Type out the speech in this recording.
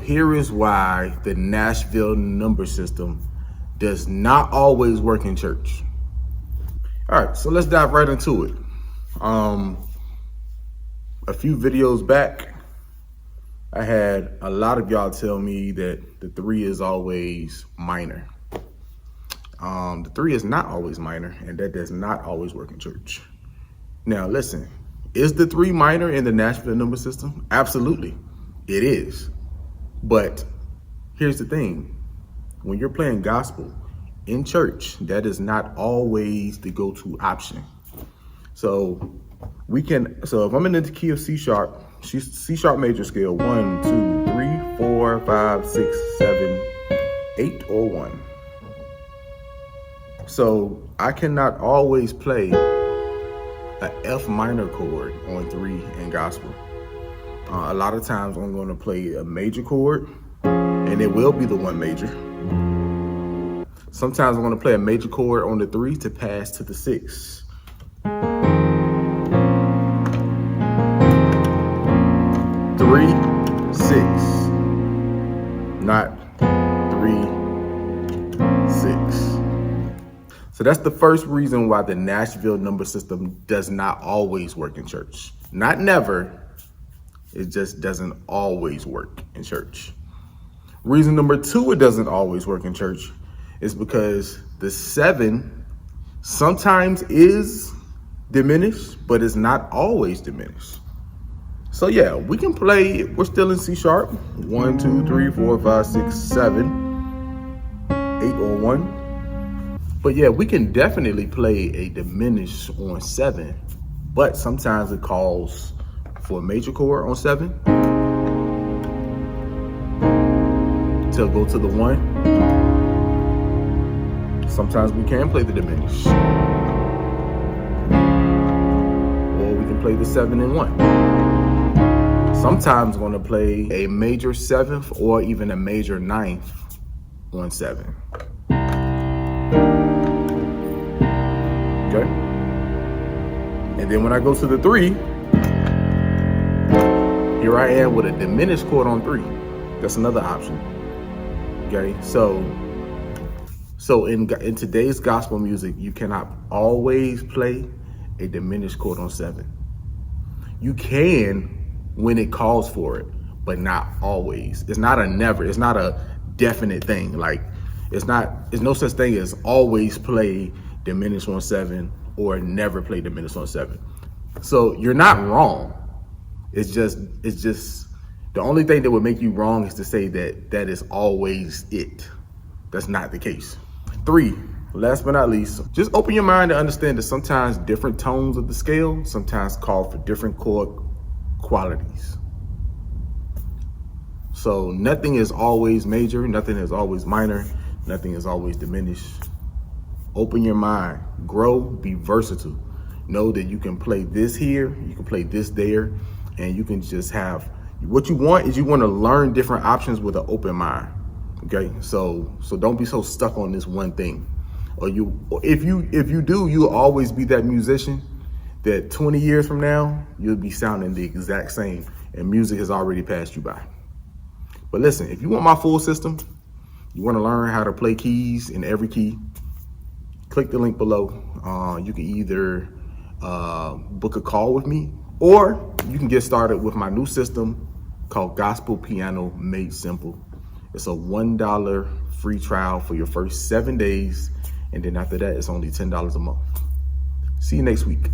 here is why the Nashville Number System does not always work in church. All right, so let's dive right into it. A few videos back, I had a lot of y'all tell me that the 3 is always minor. The 3 is not always minor, and that does not always work in church. Now listen, is the 3 minor in the Nashville Number System? Absolutely, it is. But here's the thing, when you're playing gospel in church, that is not always the go-to option. So if I'm in the key of C sharp major scale, 1, 2, 3, 4, 5, 6, 7, 8, or 1. So I cannot always play a F minor chord on 3 in gospel. A lot of times I'm going to play a major chord, and it will be the 1 major. Sometimes I'm going to play a major chord on the 3 to pass to the 6. 3, 6, not 3, 6. So that's the first reason why the Nashville Number System does not always work in church. Not never, it just doesn't always work in church. Reason number 2 it doesn't always work in church is because the 7 sometimes is diminished, but it's not always diminished. So yeah, we can play, we're still in C sharp, 1, 2, 3, 4, 5, 6, 7, 8, or 1. But yeah, we can definitely play a diminished on 7, but sometimes it calls for a major chord on 7 to go to the 1. Sometimes we can play the diminished, or we can play the 7 and 1. Sometimes we're going to play a major 7th or even a major 9th on 7. Okay. And then when I go to the 3, here I am with a diminished chord on 3. That's another option. Okay. So in today's gospel music, you cannot always play a diminished chord on 7. You can when it calls for it, but not always. It's not a never. It's not a definite thing. Like it's no such thing as always play diminished on 7 or never play diminished on 7. So you're not wrong. It's just the only thing that would make you wrong is to say that is always it. That's not the case. 3, last but not least, just open your mind to understand that sometimes different tones of the scale sometimes call for different chord qualities. So nothing is always major, nothing is always minor, nothing is always diminished. Open your mind, grow, be versatile. Know that you can play this here, you can play this there, and you can just have, what you want is you want to learn different options with an open mind. Okay, so don't be so stuck on this one thing. Or if you do, you'll always be that musician that 20 years from now, you'll be sounding the exact same and music has already passed you by. But listen, if you want my full system, you want to learn how to play keys in every key, click the link below. You can either book a call with me, or you can get started with my new system called Gospel Piano Made Simple. It's a $1 free trial for your first 7 days. And then after that, it's only $10 a month. See you next week.